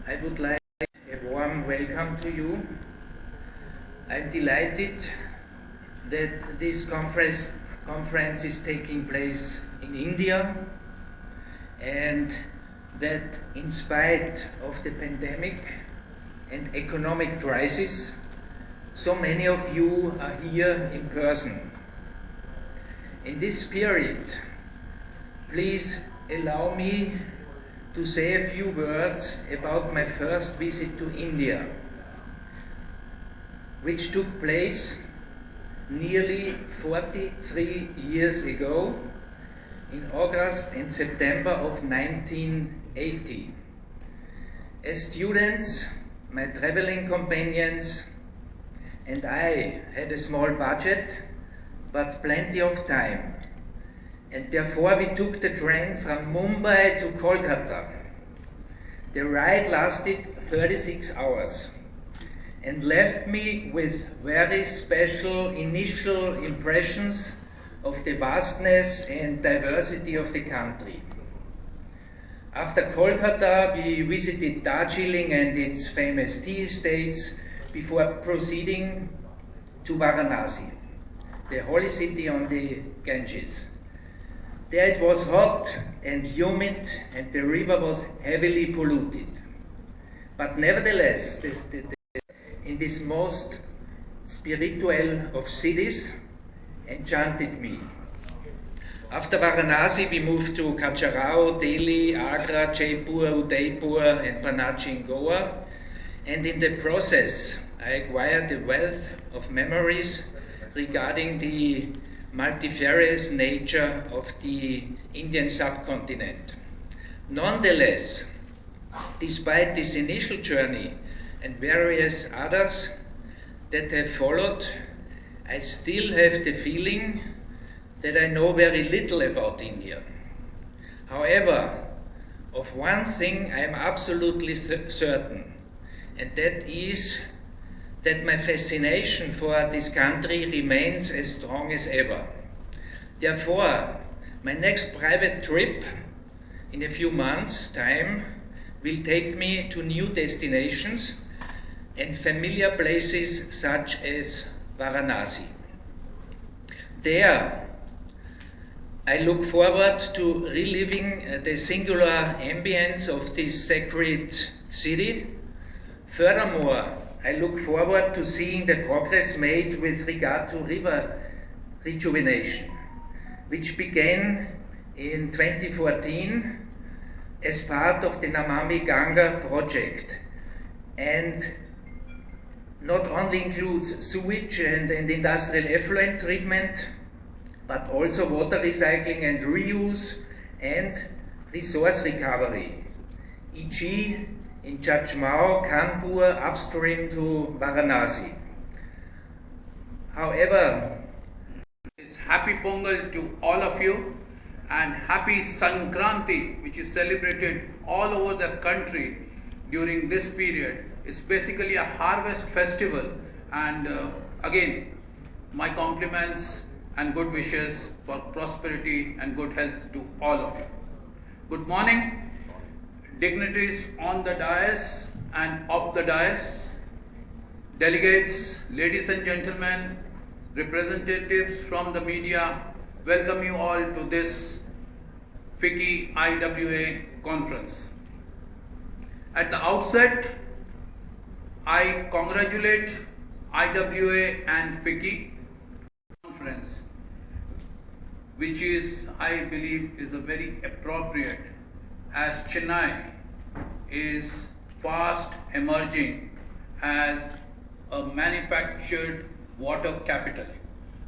I would like a warm welcome to you. I'm delighted that this conference is taking place in India, and that in spite of the pandemic and economic crisis, so many of you are here in person. In this period, please allow me to say a few words about my first visit to India, which took place nearly 43 years ago in August and September of 1980. As students, my traveling companions and I had a small budget but plenty of time, and therefore we took the train from Mumbai to Kolkata. The ride lasted 36 hours and left me with very special initial impressions of the vastness and diversity of the country. After Kolkata, we visited Darjeeling and its famous tea estates before proceeding to Varanasi, the holy city on the Ganges. There it was hot and humid and the river was heavily polluted. But nevertheless, in this most spiritual of cities, enchanted me. After Varanasi, we moved to Khajuraho, Delhi, Agra, Jaipur, Udaipur and Panaji in Goa. And in the process, I acquired a wealth of memories regarding the multifarious nature of the Indian subcontinent. Nonetheless, despite this initial journey and various others that have followed, I still have the feeling that I know very little about India. However, of one thing I am absolutely certain, and that is that my fascination for this country remains as strong as ever. Therefore, my next private trip in a few months' time will take me to new destinations and familiar places such as Varanasi. There, I look forward to reliving the singular ambience of this sacred city. Furthermore, I look forward to seeing the progress made with regard to river rejuvenation, which began in 2014 as part of the Namami Ganga project, and not only includes sewage and industrial effluent treatment, but also water recycling and reuse and resource recovery, e.g. in Chachmao, Kanpur, upstream to Varanasi. However, happy Pongal to all of you, and happy Sankranti, which is celebrated all over the country during this period. It's basically a harvest festival, and again, my compliments and good wishes for prosperity and good health to all of you. Good morning, dignitaries on the dais and off the dais, delegates, ladies and gentlemen, representatives from the media, welcome you all to this FICCI IWA conference. At the outset, I congratulate IWA and FICCI conference, which is, I believe, is a very appropriate, as Chennai is fast emerging as a manufactured water capital.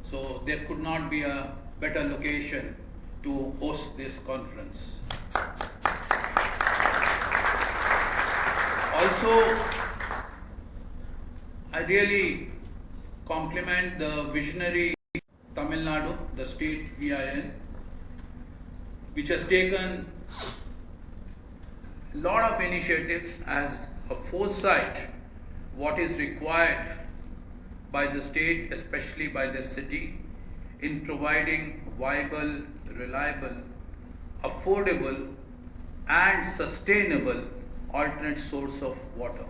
So there could not be a better location to host this conference. Also, I really compliment the visionary Tamil Nadu, the state we are in, which has taken a lot of initiatives as a foresight what is required by the state, especially by the city, in providing viable, reliable, affordable and sustainable alternate source of water.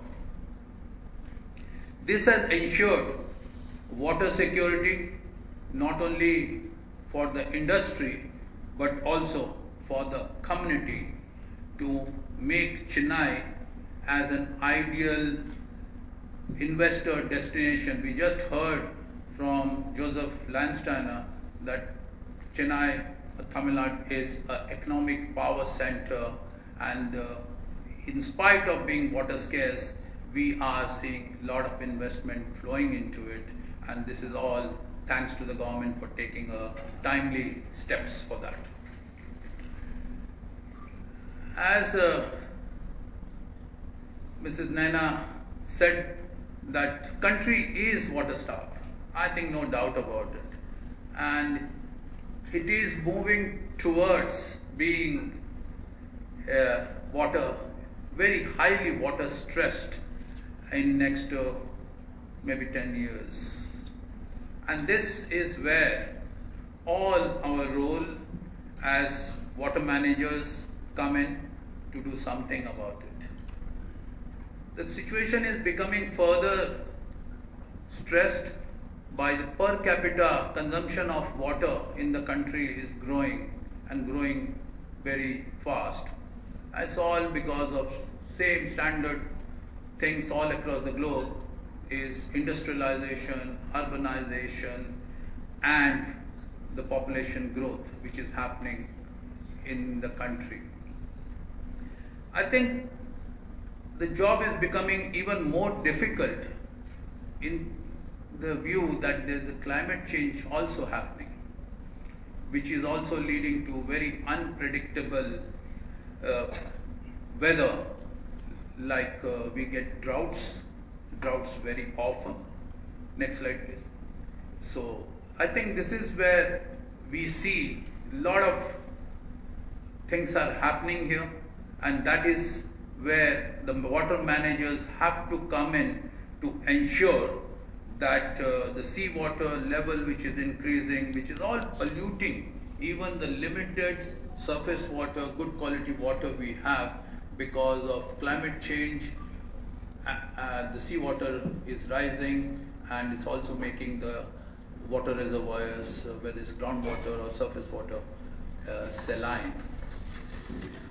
This has ensured water security not only for the industry but also for the community to make Chennai as an ideal investor destination. We just heard from Joseph Landsteiner that Chennai, Tamil Nadu is an economic power center, and in spite of being water scarce, we are seeing a lot of investment flowing into it, and this is all thanks to the government for taking timely steps for that. As Mrs. Naina said, that country is water starved. I think no doubt about it, and it is moving towards being very highly water stressed in next maybe 10 years. And this is where all our role as water managers come in to do something about it. The situation is becoming further stressed by the per capita consumption of water in the country is growing and growing very fast. It's all because of same standard things all across the globe is industrialization, urbanization, and the population growth which is happening in the country. I think the job is becoming even more difficult in the view that there's a climate change also happening, which is also leading to very unpredictable weather, like we get droughts very often. Next slide, please. So I think this is where we see a lot of things are happening here, and that is where the water managers have to come in to ensure that the seawater level which is increasing, which is all polluting even the limited surface water, good quality water we have because of climate change. The seawater is rising, and it's also making the water reservoirs, whether it's groundwater or surface water, saline.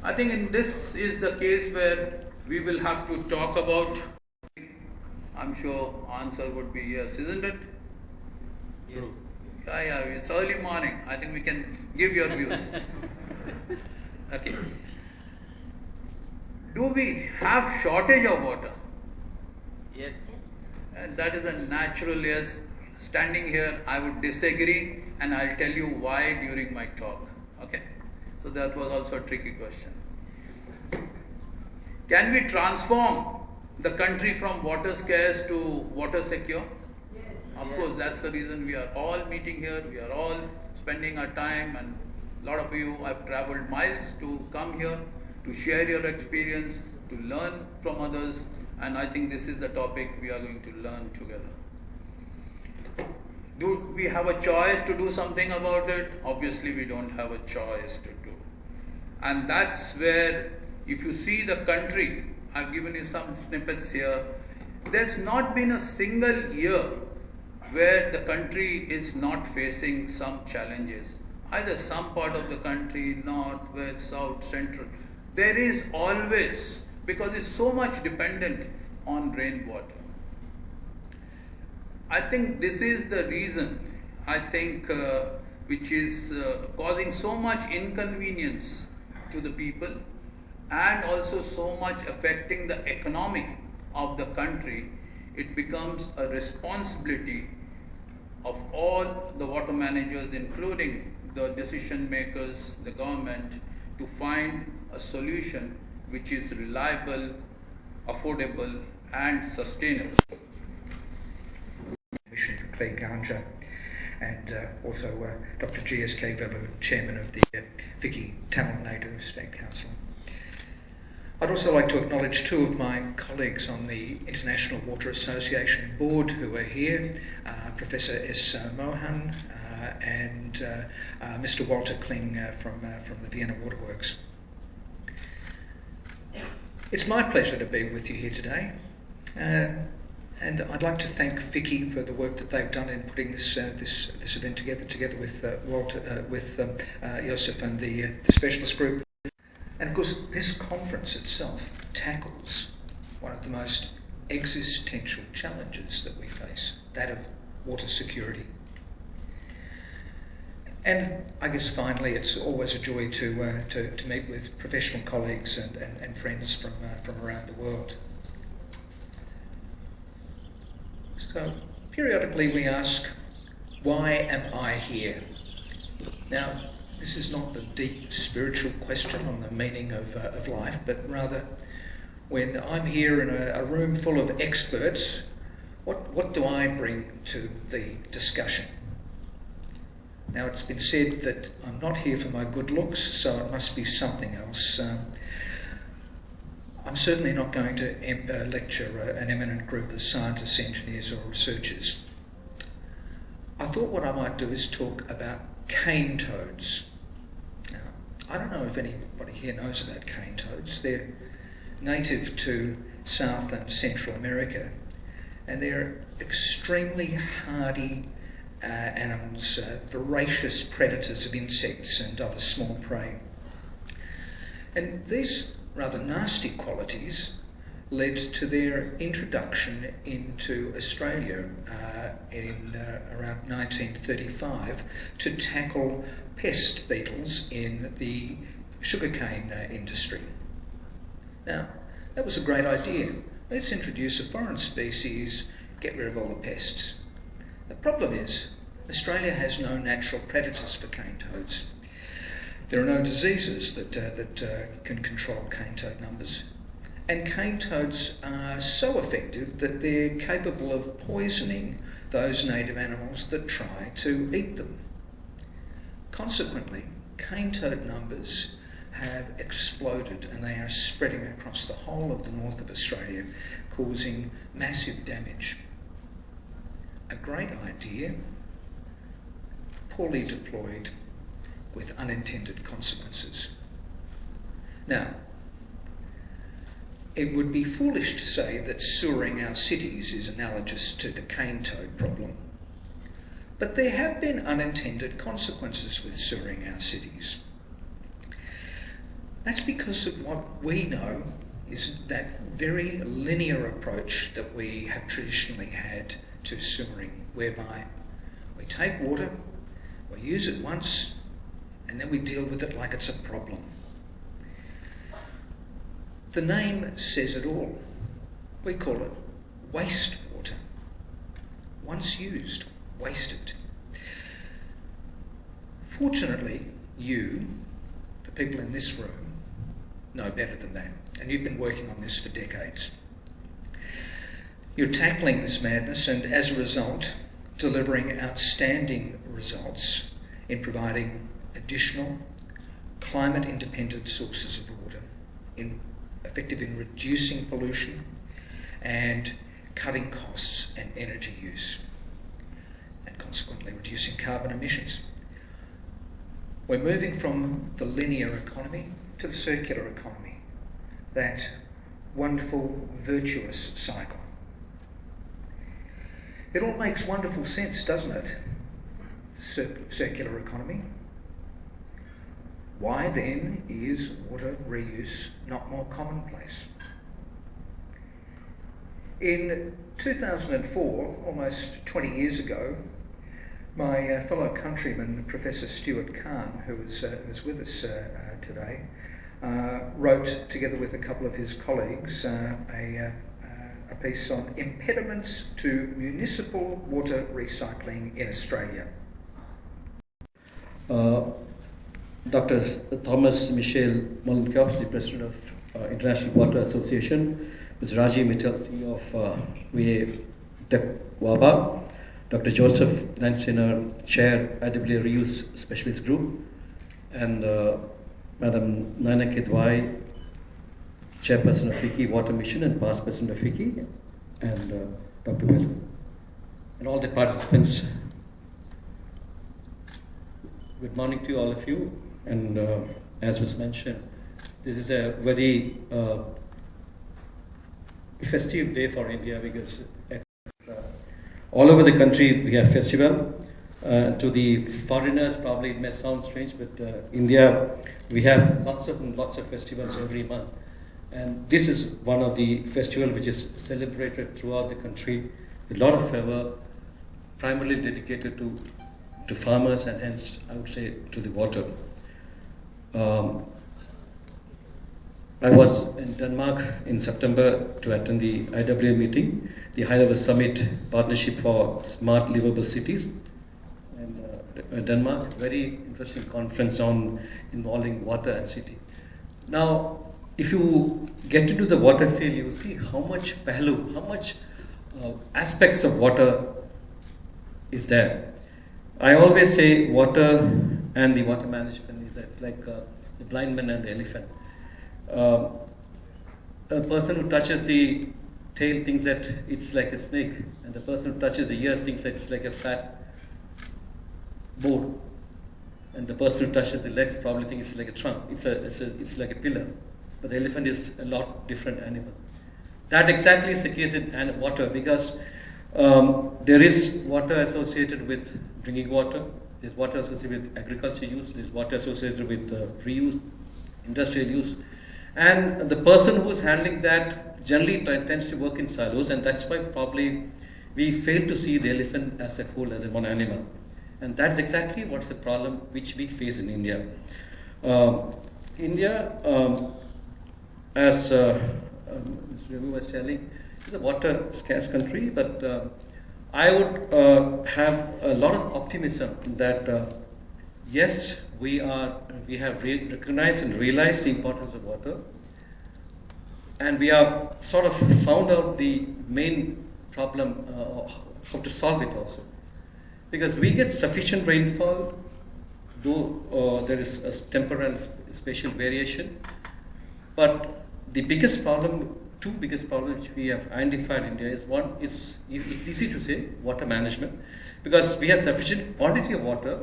I think this is the case where we will have to talk about. I'm sure answer would be yes, isn't it? Yes. Yeah, it's early morning. I think we can give your views. Okay. Do we have shortage of water? Yes. And that is a natural yes. Standing here, I would disagree, and I'll tell you why during my talk. Okay. So that was also a tricky question. Can we transform the country from water scarce to water secure? Yes. Of course, that's the reason we are all meeting here. We are all spending our time, and a lot of you have traveled miles to come here to share your experience, to learn from others, and I think this is the topic we are going to learn together. Do we have a choice to do something about it? Obviously, we don't have a choice to do. And that's where, if you see the country, I've given you some snippets here, there's not been a single year where the country is not facing some challenges. Either some part of the country, north, west, south, central. There is always, because it's so much dependent on rainwater. I think this is the reason, which is causing so much inconvenience to the people, and also so much affecting the economy of the country. It becomes a responsibility of all the water managers, including the decision makers, the government, to find a solution which is reliable, affordable, and sustainable. Mission for Clay Ganja, and also Dr. G.S.K. Velu, Chairman of the FICCI Tamil Nadu State Council. I'd also like to acknowledge two of my colleagues on the International Water Association Board who are here, Professor S. Mohan and Mr. Walter Kling from the Vienna Waterworks. It's my pleasure to be with you here today, and I'd like to thank FICCI for the work that they've done in putting this event together with Walter, with Joseph and the specialist group. And of course, this conference itself tackles one of the most existential challenges that we face, that of water security. And I guess finally, it's always a joy to meet with professional colleagues and friends from around the world. So periodically we ask, why am I here? Now, this is not the deep spiritual question on the meaning of life, but rather, when I'm here in a room full of experts, what do I bring to the discussion? Now, it's been said that I'm not here for my good looks, so it must be something else. I'm certainly not going to lecture an eminent group of scientists, engineers or researchers. I thought what I might do is talk about cane toads. Now, I don't know if anybody here knows about cane toads. They're native to South and Central America, and they're extremely hardy animals, voracious predators of insects and other small prey. And these rather nasty qualities led to their introduction into Australia in around 1935 to tackle pest beetles in the sugarcane industry. Now, that was a great idea. Let's introduce a foreign species, get rid of all the pests. The problem is, Australia has no natural predators for cane toads. There are no diseases that can control cane toad numbers. And cane toads are so effective that they're capable of poisoning those native animals that try to eat them. Consequently, cane toad numbers have exploded and they are spreading across the whole of the north of Australia, causing massive damage. A great idea, poorly deployed, with unintended consequences. Now, it would be foolish to say that sewering our cities is analogous to the cane toad problem. But there have been unintended consequences with sewering our cities. That's because of what we know is that very linear approach that we have traditionally had to sewering, whereby we take water, we use it once, and then we deal with it like it's a problem. The name says it all. We call it wastewater. Once used, wasted. Fortunately, you, the people in this room, know better than that, and you've been working on this for decades. You're tackling this madness and, as a result, delivering outstanding results in providing additional climate-independent sources of water, effective in reducing pollution and cutting costs and energy use, and consequently reducing carbon emissions. We're moving from the linear economy to the circular economy, that wonderful, virtuous cycle. It all makes wonderful sense, doesn't it? Circular economy. Why then is water reuse not more commonplace? In 2004, almost 20 years ago, my fellow countryman, Professor Stuart Kahn, who is with us today, wrote, together with a couple of his colleagues, a piece on impediments to municipal water recycling in Australia. Dr. Thomas Michel Mollenkopf, the President of International Water Association, Ms. Raji Mittal, CEO of WABA, Dr. Joseph Landsteiner, Chair, IWA Reuse Specialist Group, and Madam Naina Kedwai, Chairperson of FICCI Water Mission and past President of FICCI, and Dr. Will, and all the participants. Good morning to all of you. And as was mentioned, this is a very festive day for India because all over the country we have festival. To the foreigners, probably it may sound strange, but India, we have lots of festivals every month. And this is one of the festivals which is celebrated throughout the country with a lot of fervor, primarily dedicated to farmers and hence, I would say, to the water. I was in Denmark in September to attend the IWA meeting, the high-level summit partnership for smart livable cities. Denmark, very interesting conference on involving water and city. Now, if you get into the water field, you will see how much aspects of water is there. I always say water and the water management is it's like the blind man and the elephant. A person who touches the tail thinks that it's like a snake, and the person who touches the ear thinks that it's like a fat board, and the person who touches the legs probably thinks it's like a trunk. It's like a pillar, but the elephant is a lot different animal. That exactly is the case in water because there is water associated with drinking water. There's water associated with agriculture use. There's water associated with reuse, industrial use, and the person who is handling that generally tends to work in silos, and that's why probably we fail to see the elephant as a whole, as a one animal. And that's exactly what's the problem which we face in India. India, as Mr. Ravi was telling, is a water scarce country, but I would have a lot of optimism that yes, we have recognized and realized the importance of water, and we have sort of found out the main problem, how to solve it also. Because we get sufficient rainfall, though there is a temporal spatial variation. But the biggest problem, two biggest problems which we have identified in India is one is, it's easy to say, water management. Because we have sufficient quantity of water,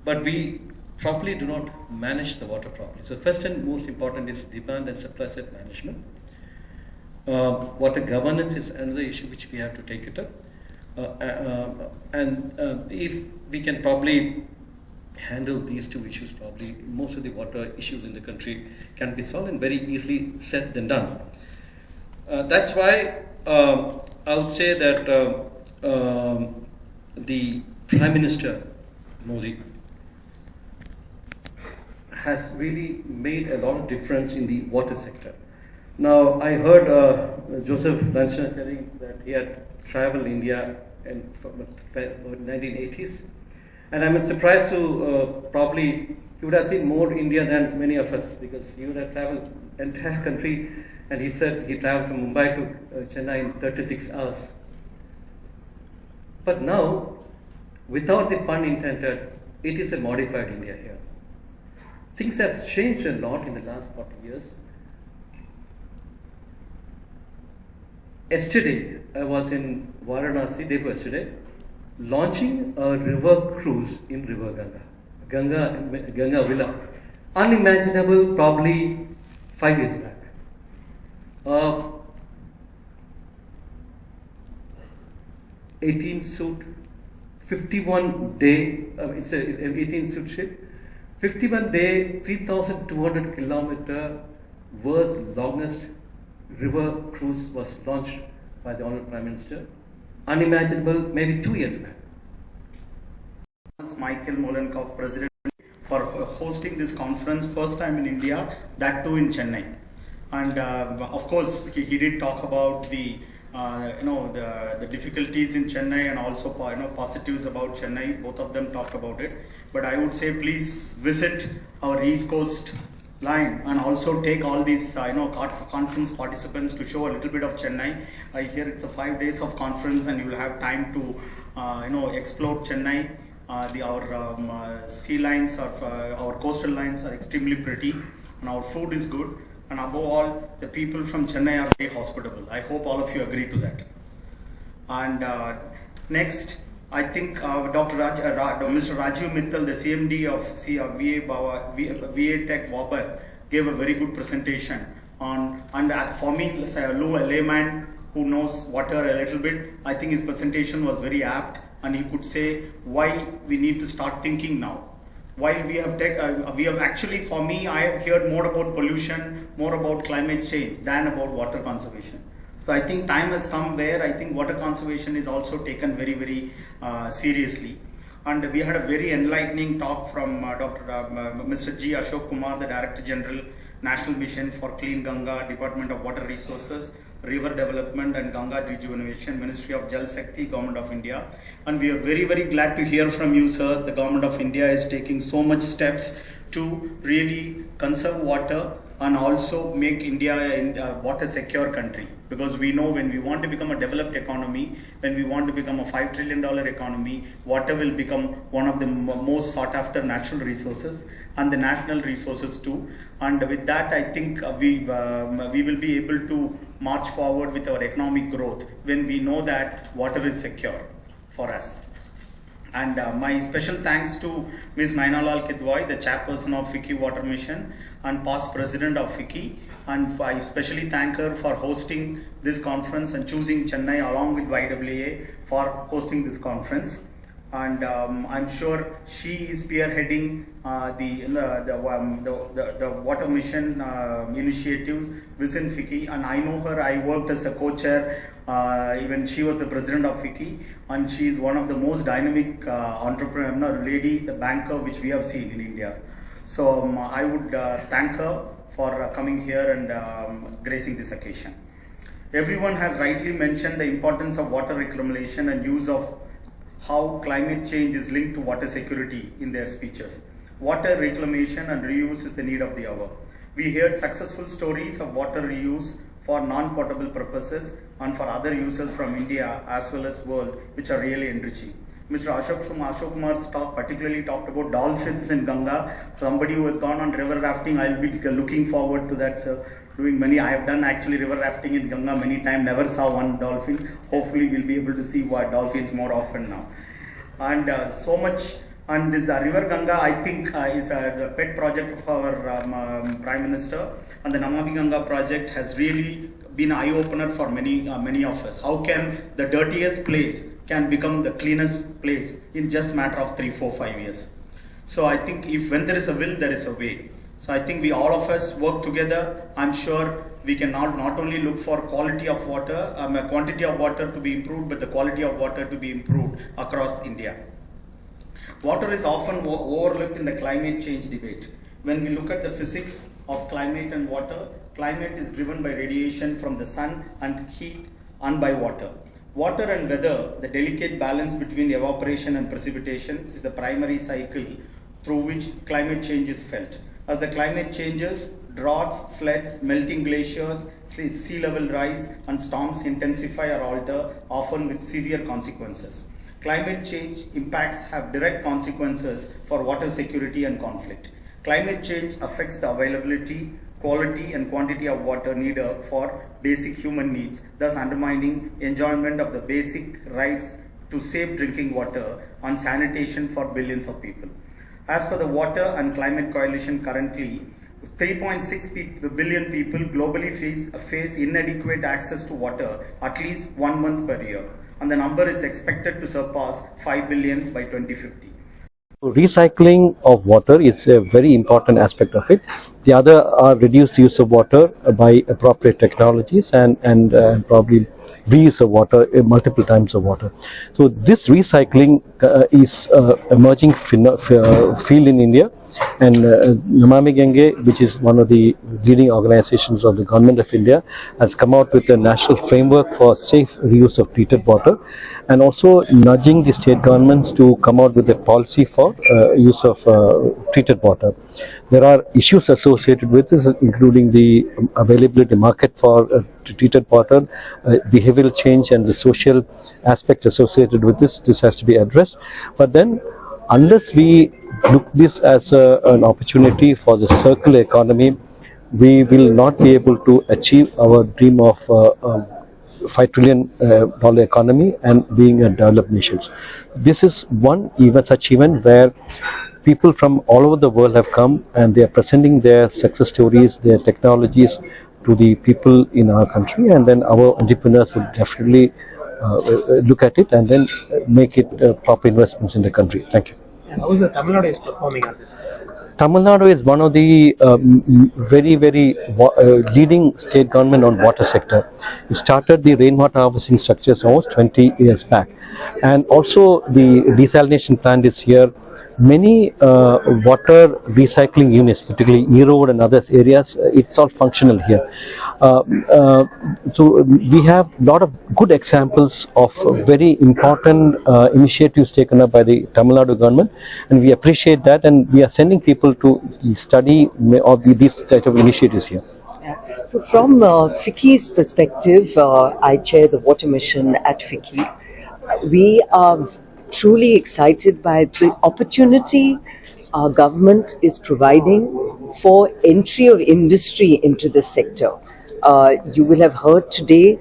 but we probably do not manage the water properly. So first and most important is demand and supply side management. Water governance is another issue which we have to take it up. If we can probably handle these two issues, probably most of the water issues in the country can be solved and very easily said than done. That's why I would say that the Prime Minister Modi has really made a lot of difference in the water sector. Now, I heard Joseph Lanchana telling that he had traveled India in the 1980s, and I'm surprised to probably he would have seen more India than many of us because he would have traveled entire country, and he said he traveled from Mumbai to Chennai in 36 hours. But now, without the pun intended, it is a modified India here. Things have changed a lot in the last 40 years. Yesterday, I was in Varanasi, day before yesterday, launching a river cruise in River Ganga Villa. Unimaginable probably 5 years back. 18-suit, 51-day, it's an 18-suit ship, 51-day, 3,200 kilometer world's longest river cruise was launched by the Honorable Prime Minister. Unimaginable, maybe 2 years back. Michael Molenkov, President, for hosting this conference, first time in India, that too in Chennai. And of course, he did talk about the the difficulties in Chennai and also positives about Chennai. Both of them talked about it. But I would say please visit our East Coast line and also take all these conference participants to show a little bit of Chennai. I hear it's a 5 days of conference and you will have time to explore Chennai. Our sea lines, our coastal lines are extremely pretty, and our food is good. And above all, the people from Chennai are very hospitable. I hope all of you agree to that. And next, I think Mr. Rajiv Mittal, the CMD of VA Tech Wabar, gave a very good presentation For me, as a layman who knows water a little bit, I think his presentation was very apt, and he could say why we need to start thinking now. While we have actually, for me, I have heard more about pollution, more about climate change than about water conservation. So I think time has come where I think water conservation is also taken very, very seriously. And we had a very enlightening talk from Mr. G. Ashok Kumar, the Director General, National Mission for Clean Ganga, Department of Water Resources, River Development and Jal Jeevan Mission, Ministry of Jal Shakti, Government of India. And we are very, very glad to hear from you, sir. The Government of India is taking so much steps to really conserve water and also make India a water secure country. Because we know when we want to become a developed economy, when we want to become a $5 trillion economy, water will become one of the most sought after natural resources and the national resources too. And with that, I think we will be able to march forward with our economic growth when we know that water is secure for us. And my special thanks to Ms. Nainalal Kidwai, the chairperson of FICCI Water Mission and past president of FICCI. And I especially thank her for hosting this conference and choosing Chennai along with IWA for hosting this conference. And I'm sure she is spearheading the water mission initiatives within FICCI. And I know her, I worked as a co-chair, even she was the president of FICCI, and she is one of the most dynamic entrepreneur lady, the banker which we have seen in India. So I would thank her for coming here and gracing this occasion. Everyone has rightly mentioned the importance of water reclamation and use of how climate change is linked to water security in their speeches. Water reclamation and reuse is the need of the hour. We heard successful stories of water reuse for non-potable purposes and for other uses from India as well as world, which are really enriching. Mr. Ashok Kumar's talk particularly talked about dolphins in Ganga. Somebody who has gone on river rafting, I'll be looking forward to that, sir. I have done actually river rafting in Ganga many times, never saw one dolphin. Hopefully we'll be able to see dolphins more often now. And so much, and this river Ganga I think is the pet project of our Prime Minister, and the Namami Ganga project has really been an eye-opener for many of us. How can the dirtiest place can become the cleanest place in just matter of 3, 4, 5 years? So I think when there is a will, there is a way. So I think we all of us work together. I'm sure we can not only look for quality of water, quantity of water to be improved, but the quality of water to be improved across India. Water is often overlooked in the climate change debate. When we look at the physics of climate and water, climate is driven by radiation from the sun and heat and by water. Water and weather, the delicate balance between evaporation and precipitation, is the primary cycle through which climate change is felt. As the climate changes, droughts, floods, melting glaciers, sea level rise, and storms intensify or alter, often with severe consequences. Climate change impacts have direct consequences for water security and conflict. Climate change affects the availability, quality, and quantity of water needed for basic human needs, thus undermining enjoyment of the basic rights to safe drinking water and sanitation for billions of people. As per the Water and Climate Coalition, currently 3.6 billion people globally face inadequate access to water at least 1 month per year, and the number is expected to surpass 5 billion by 2050. Recycling of water is a very important aspect of it. The other are reduced use of water by appropriate technologies and probably reuse of water, multiple times of water. So this recycling is emerging field in India, and Namami Gange, which is one of the leading organizations of the Government of India, has come out with a national framework for safe reuse of treated water, and also nudging the state governments to come out with a policy for use of treated water. There are issues associated with this, including the availability market for treated water, behavioral change, and the social aspect associated with this. This has to be addressed. But then, unless we look this as an opportunity for the circular economy, we will not be able to achieve our dream of $5 trillion economy and being a developed nation. This is one such event where people from all over the world have come, and they are presenting their success stories, their technologies, to the people in our country, and then our entrepreneurs would definitely look at it and then make it proper investments in the country. Thank you. How is the Tamil Nadu is performing on this? Tamil Nadu is one of the very leading state government on water sector. It started the rainwater harvesting structures almost 20 years back, and also the desalination plant is here. Many water recycling units, particularly E-Road and other areas, it's all functional here. So we have a lot of good examples of very important initiatives taken up by the Tamil Nadu government, and we appreciate that, and we are sending people to study of these type of initiatives here. So from FICCI's perspective, I chair the Water Mission at FICCI. We are truly excited by the opportunity our government is providing for entry of industry into this sector. You will have heard today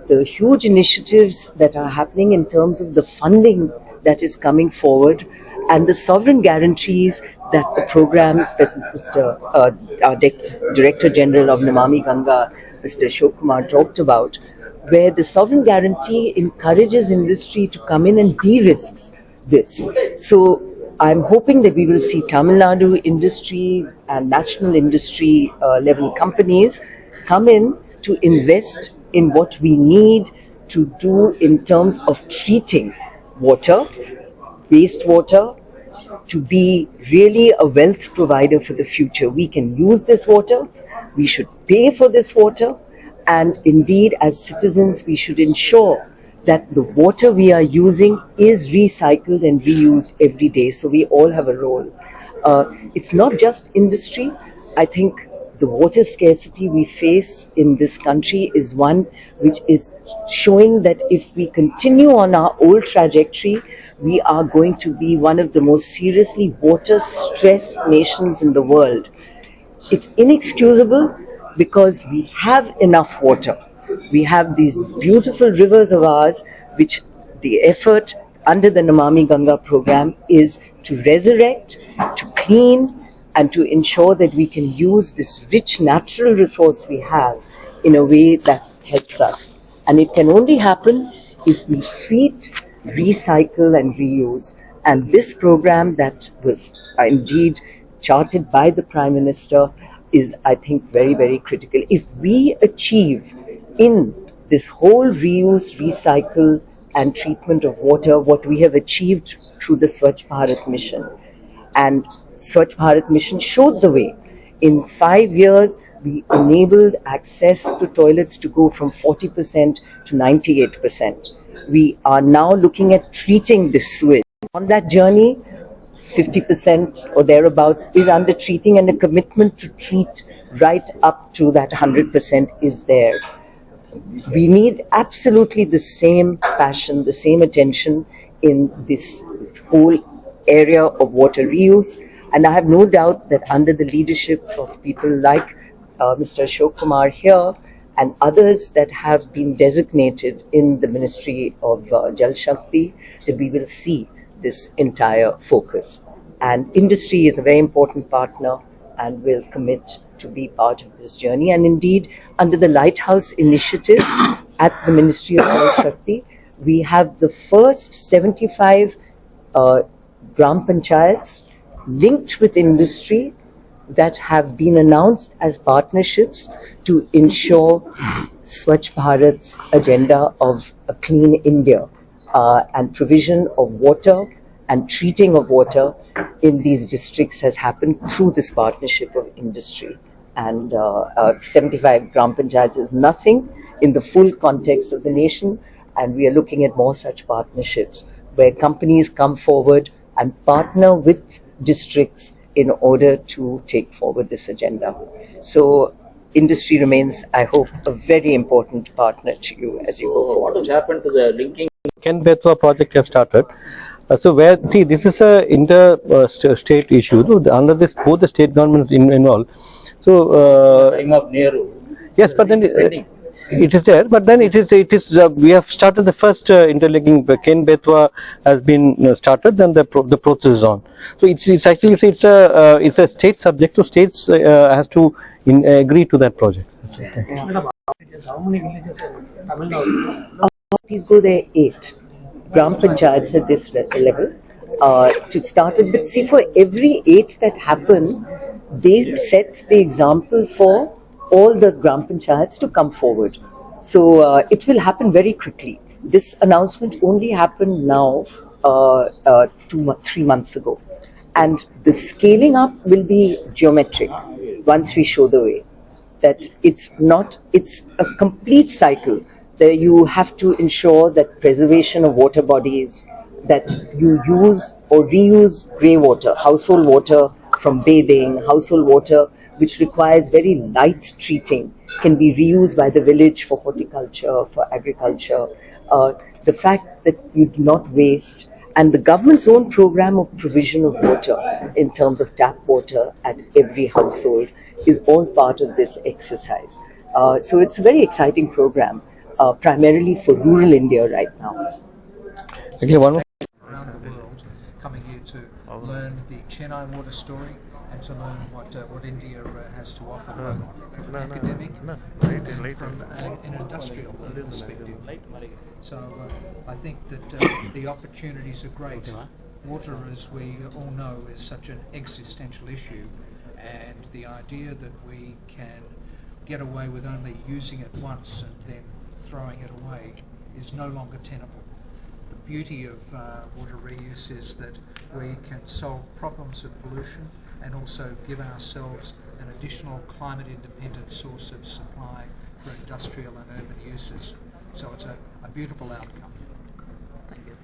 the huge initiatives that are happening in terms of the funding that is coming forward and the sovereign guarantees that the programs that our Director General of Namami Ganga, Mr. Ashok Kumar, talked about, where the sovereign guarantee encourages industry to come in and de-risks this. So I'm hoping that we will see Tamil Nadu industry and national industry level companies come in to invest in what we need to do in terms of treating water, wastewater, to be really a wealth provider for the future. We can use this water, we should pay for this water, and indeed as citizens we should ensure that the water we are using is recycled and reused every day. So we all have a role. It's not just industry. I think the water scarcity we face in this country is one which is showing that if we continue on our old trajectory, we are going to be one of the most seriously water-stressed nations in the world. It's inexcusable because we have enough water. We have these beautiful rivers of ours, which the effort under the Namami Ganga program is to resurrect, to clean, and to ensure that we can use this rich natural resource we have in a way that helps us. And it can only happen if we treat, recycle and reuse. And this program that was indeed charted by the Prime Minister is, I think, very, very critical. If we achieve in this whole reuse, recycle and treatment of water what we have achieved through the Swachh Bharat mission, and Swachh Bharat mission showed the way. In 5 years, we enabled access to toilets to go from 40% to 98%. We are now looking at treating this sewage. On that journey, 50% or thereabouts is under treating, and a commitment to treat right up to that 100% is there. We need absolutely the same passion, the same attention in this whole area of water reuse. And I have no doubt that under the leadership of people like Mr. Ashok Kumar here and others that have been designated in the Ministry of Jal Shakti, that we will see this entire focus. And industry is a very important partner and will commit to be part of this journey. And indeed, under the Lighthouse Initiative at the Ministry of Jal Shakti, we have the first 75 Gram Panchayats linked with industry that have been announced as partnerships to ensure Swachh Bharat's agenda of a clean India and provision of water and treating of water in these districts has happened through this partnership of industry. And 75 Gram Panchayats is nothing in the full context of the nation, and we are looking at more such partnerships where companies come forward and partner with districts in order to take forward this agenda. So industry remains, I hope, a very important partner to you as you go forward. What has happened to the linking? Ken Betwa project have started. So where, see, this is a inter-state issue. Under this, both the state governments involved. So Time of Nehru. yes, but then it is there. But then it is. We have started the first interlinking. Ken Betwa has been started. Then the process is on. So it's actually it's a state subject. So states has to agree to that project. Madam, how many villages in Tamil Nadu? Please go there 8 Gram Panchayats at this level to start with. But see, for every 8 that happen, they set the example for all the Gram Panchayats to come forward. So it will happen very quickly. This announcement only happened now 3 months ago. And the scaling up will be geometric once we show the way. That it's a complete cycle. There you have to ensure that preservation of water bodies, that you use or reuse grey water, household water from bathing, household water which requires very light treating, can be reused by the village for horticulture, for agriculture. The fact that you do not waste, and the government's own program of provision of water in terms of tap water at every household is all part of this exercise. So it's a very exciting program, primarily for rural India right now. Okay, one more. Around the world, coming here to learn the Chennai water story and to learn what India has to offer from an academic and from an industrial perspective. So I think that the opportunities are great. Water, as we all know, is such an existential issue, and the idea that we can get away with only using it once and then throwing it away is no longer tenable. The beauty of water reuse is that we can solve problems of pollution and also give ourselves an additional climate independent source of supply for industrial and urban uses. So it's a beautiful outcome. Thank you.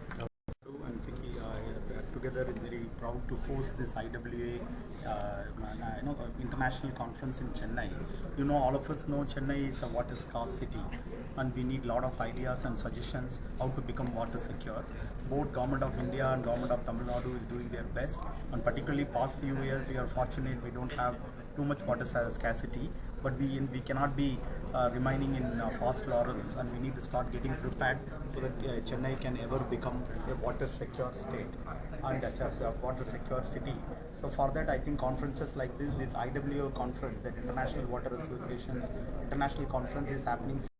And FICCI together is very proud to host this IWA International Conference in Chennai. You know, all of us know Chennai is a water scarce city, and we need a lot of ideas and suggestions how to become water secure. Both Government of India and Government of Tamil Nadu is doing their best, and particularly past few years we are fortunate we don't have too much water scarcity, but we cannot be remaining in past laurels, and we need to start getting prepared so that Chennai can ever become a water secure state and a water secure city. So for that, I think conferences like this IWA conference, that International Water Association's international conference, is happening